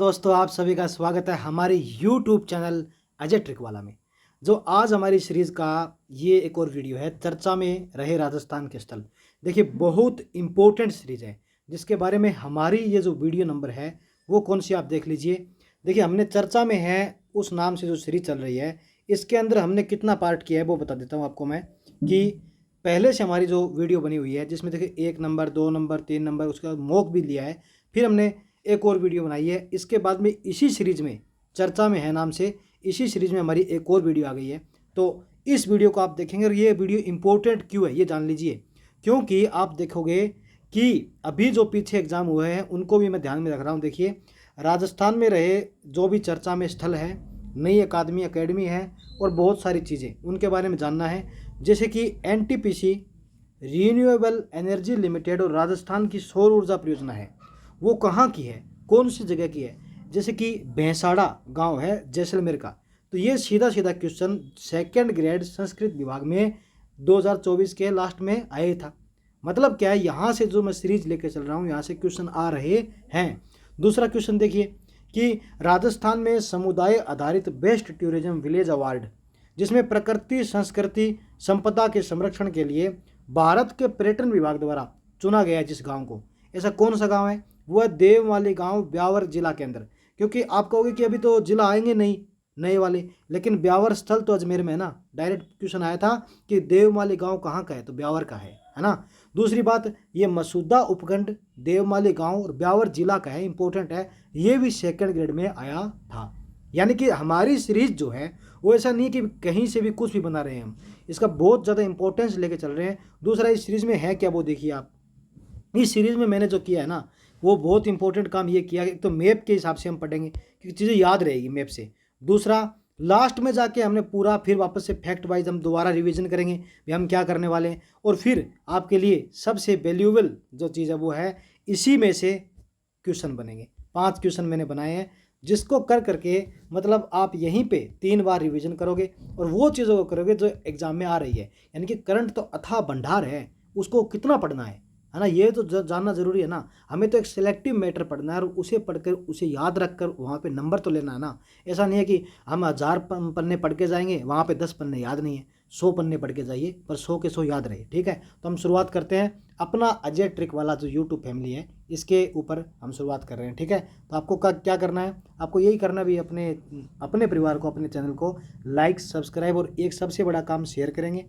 दोस्तों आप सभी का स्वागत है हमारे YouTube चैनल अजय ट्रिक वाला में। जो आज हमारी सीरीज़ का ये एक और वीडियो है, चर्चा में रहे राजस्थान के स्थल। देखिए बहुत इम्पोर्टेंट सीरीज़ है जिसके बारे में हमारी ये जो वीडियो नंबर है वो कौन सी आप देख लीजिए। देखिए हमने चर्चा में है उस नाम से जो सीरीज़ चल रही है, इसके अंदर हमने कितना पार्ट किया है वो बता देता हूँ आपको मैं। कि पहले से हमारी जो वीडियो बनी हुई है जिसमें देखिए 1 नंबर 2 नंबर 3 नंबर उसके बाद मॉक भी लिया है, फिर हमने एक और वीडियो बनाई है। इसके बाद में इसी सीरीज़ में चर्चा में है नाम से इसी सीरीज़ में हमारी एक और वीडियो आ गई है। तो इस वीडियो को आप देखेंगे और ये वीडियो इंपॉर्टेंट क्यों है ये जान लीजिए। क्योंकि आप देखोगे कि अभी जो पीछे एग्ज़ाम हुए हैं उनको भी मैं ध्यान में रख रहा हूँ। देखिए राजस्थान में रहे जो भी चर्चा में स्थल है, नई अकादमी है और बहुत सारी चीज़ें उनके बारे में जानना है। जैसे कि एनटीपीसी रीन्यूएबल एनर्जी लिमिटेड और राजस्थान की सौर ऊर्जा परियोजना है, वो कहाँ की है, कौन सी जगह की है। जैसे कि भैंसाड़ा गांव है जैसलमेर का। तो ये सीधा सीधा क्वेश्चन सेकंड ग्रेड संस्कृत विभाग में 2024 के लास्ट में आया था। मतलब क्या है, यहाँ से जो मैं सीरीज लेके चल रहा हूँ यहाँ से क्वेश्चन आ रहे हैं। दूसरा क्वेश्चन देखिए कि राजस्थान में समुदाय आधारित बेस्ट टूरिज्म विलेज अवार्ड, जिसमें प्रकृति संस्कृति संपदा के संरक्षण के लिए भारत के पर्यटन विभाग द्वारा चुना गया है जिस गांव को, ऐसा कौन सा गांव है, वो है देवमाली गांव ब्यावर जिला के अंदर। क्योंकि आप कहोगे कि अभी तो जिला आएंगे नहीं नए वाले, लेकिन ब्यावर स्थल तो अजमेर में है ना। डायरेक्ट क्वेश्चन आया था कि देवमाली गांव कहाँ का है, तो ब्यावर का है ना। दूसरी बात, ये मसूदा उपखंड देवमाली गांव और ब्यावर जिला का है, इंपॉर्टेंट है। ये भी सेकंड ग्रेड में आया था। यानी कि हमारी सीरीज जो है वो ऐसा नहीं कि कहीं से भी कुछ भी बना रहे हैं हम, इसका बहुत ज़्यादा इंपॉर्टेंस लेके चल रहे हैं। दूसरा, इस सीरीज़ में है क्या वो देखिए आप। इस सीरीज़ में मैंने जो किया है ना वो बहुत इंपॉर्टेंट काम ये किया कि एक तो मैप के हिसाब से हम पढ़ेंगे क्योंकि चीज़ें याद रहेगी मैप से। दूसरा, लास्ट में जाके हमने पूरा फिर वापस से फैक्ट वाइज हम दोबारा रिवीजन करेंगे भी हम क्या करने वाले हैं। और फिर आपके लिए सबसे वैल्यूएबल जो चीज़ है वो है इसी में से क्वेश्चन बनेंगे। 5 क्वेश्चन मैंने बनाए हैं जिसको कर करके मतलब आप यहीं पे 3 बार रिवीजन करोगे और वो चीज़ों को करोगे जो एग्जाम में आ रही है। यानी कि करंट तो अथाह भंडार है, उसको कितना पढ़ना है ना, ये तो जानना जरूरी है ना। हमें तो एक सिलेक्टिव मैटर पढ़ना है और उसे पढ़कर उसे याद रखकर वहाँ पे नंबर तो लेना है ना। ऐसा नहीं है कि हम 1000 पन्ने पढ़ के जाएंगे वहाँ पे 10 पन्ने याद नहीं है। 100 पन्ने पढ़ के जाइए पर 100 के 100 याद रहे, ठीक है। तो हम शुरुआत करते हैं अपना अजय ट्रिक वाला जो यूट्यूब फैमिली है इसके ऊपर हम शुरुआत कर रहे हैं, ठीक है। तो आपको क्या करना है, आपको यही करना भी अपने अपने परिवार को अपने चैनल को लाइक सब्सक्राइब और एक सबसे बड़ा काम शेयर करेंगे।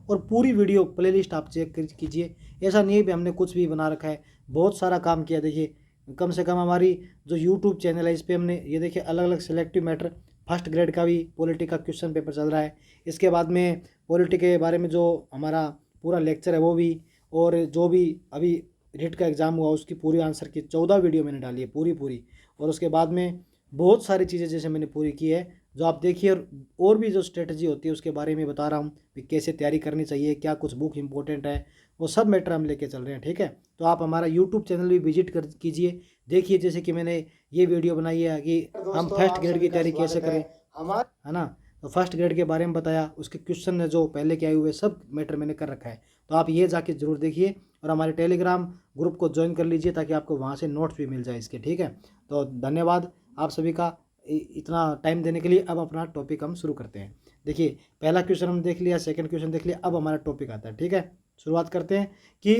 और पूरी वीडियो प्लेलिस्ट आप चेक कीजिए। ऐसा नहीं है कि हमने कुछ भी बना रखा है, बहुत सारा काम किया। देखिए कम से कम हमारी जो यूट्यूब चैनल है इस पर हमने ये देखिए अलग अलग सिलेक्टिव मैटर, फर्स्ट ग्रेड का भी पॉलिटी का क्वेश्चन पेपर चल रहा है। इसके बाद में पॉलिटी के बारे में जो हमारा पूरा लेक्चर है वो भी, और जो भी अभी रिट का एग्ज़ाम हुआ उसकी पूरी आंसर की 14 वीडियो मैंने डाली है पूरी। और उसके बाद में बहुत सारी चीज़ें जैसे मैंने पूरी की है जो आप देखिए। और भी जो स्ट्रेटजी होती है उसके बारे में बता रहा हूँ कि कैसे तैयारी करनी चाहिए, क्या कुछ बुक इंपॉर्टेंट है, वो सब मैटर हम लेके चल रहे हैं, ठीक है। तो आप हमारा यूट्यूब चैनल भी विजिट कर कीजिए, देखिए जैसे कि मैंने ये वीडियो बनाई है कि हम फर्स्ट ग्रेड की तैयारी कैसे करें, है ना। तो फर्स्ट ग्रेड के बारे में बताया, उसके क्वेश्चन जो पहले के आए हुए सब मैटर मैंने कर रखा है। तो आप ये जाके ज़रूर देखिए और हमारे टेलीग्राम ग्रुप को ज्वाइन कर लीजिए ताकि आपको वहाँ से नोट्स भी मिल जाए इसके, ठीक है। तो धन्यवाद आप सभी का इतना टाइम देने के लिए। अब अपना टॉपिक हम शुरू करते हैं। देखिए पहला क्वेश्चन हम देख लिया, सेकंड क्वेश्चन देख लिया, अब हमारा टॉपिक आता है, ठीक है। शुरुआत करते हैं कि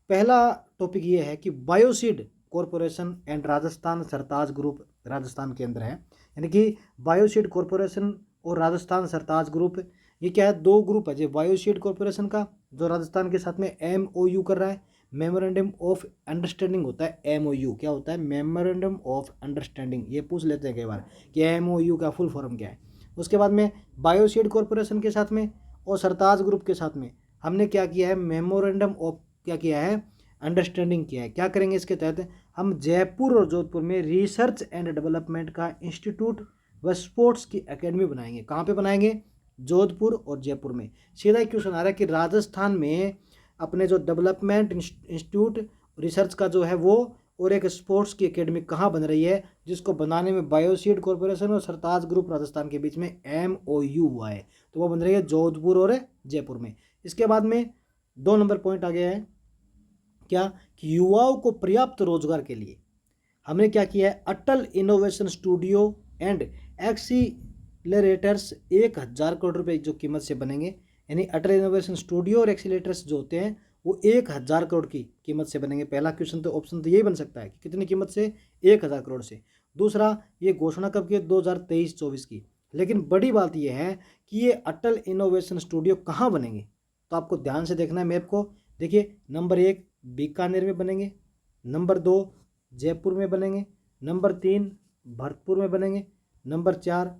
पहला टॉपिक ये है कि Bioseed corporation and Rajasthan Sartaj group Rajasthan के अंदर है। यानी कि बायोसीड कॉरपोरेशन और राजस्थान सरताज ग्रुप, ये क्या है, 2 ग्रुप है। जो बायोसीड कॉरपोरेशन का जो राजस्थान के साथ में MOU कर रहा है, मेमोरेंडम ऑफ अंडरस्टैंडिंग होता है। MOU क्या होता है, मेमोरेंडम ऑफ अंडरस्टैंडिंग, ये पूछ लेते हैं कई बार कि MOU का फुल फॉर्म क्या है। उसके बाद में बायोसीड कॉरपोरेशन के साथ में और सरताज ग्रुप के साथ में हमने क्या किया है, मेमोरेंडम ऑफ क्या किया है, अंडरस्टैंडिंग किया है। क्या करेंगे इसके तहत, हम जयपुर और जोधपुर में रिसर्च एंड डेवलपमेंट का इंस्टीट्यूट व स्पोर्ट्स की एकेडमी बनाएंगे। कहाँ पे बनाएंगे, जोधपुर और जयपुर में। सीधा ही क्वेश्चन आ रहा है कि राजस्थान में अपने जो डेवलपमेंट इंस्टीट्यूट रिसर्च का जो है वो और एक स्पोर्ट्स की एकेडमी कहाँ बन रही है, जिसको बनाने में बायोसीड कॉरपोरेशन और सरताज ग्रुप राजस्थान के बीच में MOU हुआ है। तो वो बन रही है जोधपुर और जयपुर में। इसके बाद में 2 नंबर पॉइंट आ गया है क्या, कि युवाओं को पर्याप्त रोजगार के लिए हमने क्या किया है, अटल इनोवेशन स्टूडियो एंड एक्सीलरेटर्स 1,000 करोड़ रुपए जो कीमत से बनेंगे, यानी अटल इनोवेशन स्टूडियो और एक्सीलरेटर्स जो होते हैं वो 1,000 करोड़ की कीमत से बनेंगे। पहला क्वेश्चन तो ऑप्शन तो यही बन सकता है कि कितनी कीमत से, 1,000 करोड़ से। दूसरा, ये घोषणा कब की, 2023-24 की। लेकिन बड़ी बात यह है कि ये अटल इनोवेशन स्टूडियो कहाँ बनेंगे, तो आपको ध्यान से देखना है मैप को। देखिए, नंबर 1 बीकानेर में बनेंगे, नंबर 2 जयपुर में बनेंगे, नंबर 3 भरतपुर में बनेंगे, नंबर 4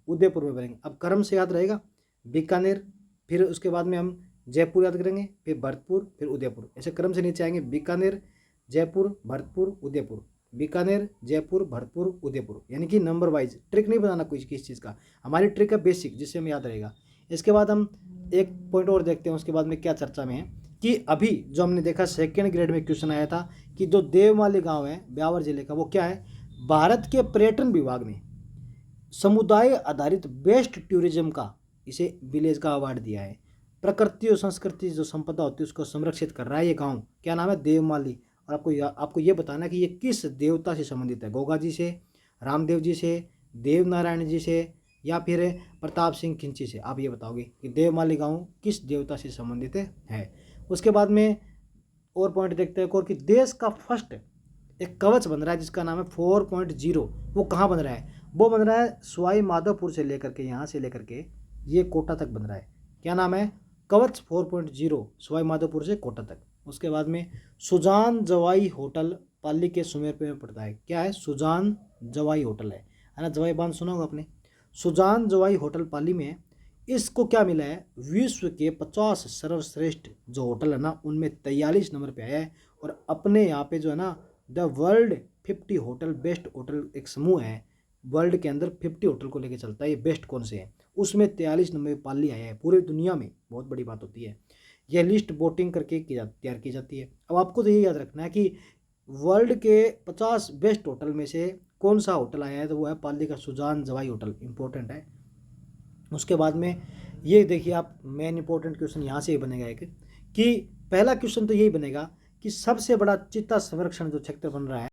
उदयपुर में बनेंगे। अब क्रम से याद रहेगा, बीकानेर, फिर उसके बाद में हम जयपुर याद करेंगे, फिर भरतपुर, फिर उदयपुर, ऐसे क्रम से नीचे आएंगे, बीकानेर, जयपुर, भरतपुर, उदयपुर, बीकानेर, जयपुर, भरतपुर, उदयपुर, यानी कि नंबर वाइज। ट्रिक नहीं बनाना कोई किस चीज़ का, हमारी ट्रिक है बेसिक, जिससे हमें याद रहेगा। इसके बाद हम एक पॉइंट और देखते हैं, उसके बाद में क्या चर्चा में है कि अभी जो हमने देखा सेकेंड ग्रेड में क्वेश्चन आया था कि जो देवमाली गांव है ब्यावर जिले का, वो क्या है, भारत के पर्यटन विभाग ने समुदाय आधारित बेस्ट टूरिज्म का इसे विलेज का अवार्ड दिया है। प्रकृति और संस्कृति जो संपदा होती है उसको संरक्षित कर रहा है ये गांव। क्या नाम है, देवमाली। और आपको ये बताना है कि ये किस देवता से संबंधित है, गोगा जी से, रामदेव जी से, देव नारायण जी से, या फिर प्रताप सिंह खिंची से। आप ये बताओगे कि देवमाली गांव किस देवता से संबंधित है। उसके बाद में और पॉइंट देखते हैं और कि देश का फर्स्ट एक कवच बन रहा है जिसका नाम है 4.0। वो कहाँ बन रहा है, वो बन रहा है सवाई माधोपुर से लेकर के, यहाँ से लेकर के ये कोटा तक बन रहा है। क्या नाम है, कवच 4.0, सवाई माधोपुर से कोटा तक। उसके बाद में सुजान जवाई होटल पाली के सुमेरपुर में पड़ता है। क्या है, सुजान जवाई होटल है ना, जवाई बांध सुना होगा आपने। सुजान जवाई होटल पाली में इसको क्या मिला है, विश्व के 50 सर्वश्रेष्ठ जो होटल है ना उनमें 43 नंबर पे आया है। और अपने यहाँ पे जो है ना the world 50 hotel best hotel एक समूह है, वर्ल्ड के अंदर 50 होटल को लेके चलता है, ये बेस्ट कौन से हैं, उसमें 43 नंबर पे पाली आया है पूरी दुनिया में। बहुत बड़ी बात होती है। यह लिस्ट वोटिंग करके तैयार की जाती है। अब आपको तो ये याद रखना है कि वर्ल्ड के 50 बेस्ट होटल में से कौन सा होटल आया है, तो वो है पाली का सुजान जवाई होटल, इंपॉर्टेंट है। उसके बाद में ये देखिए आप, मेन इंपॉर्टेंट क्वेश्चन यहाँ से ही बनेगा एक, कि पहला क्वेश्चन तो यही बनेगा कि सबसे बड़ा चीता संरक्षण जो क्षेत्र बन रहा है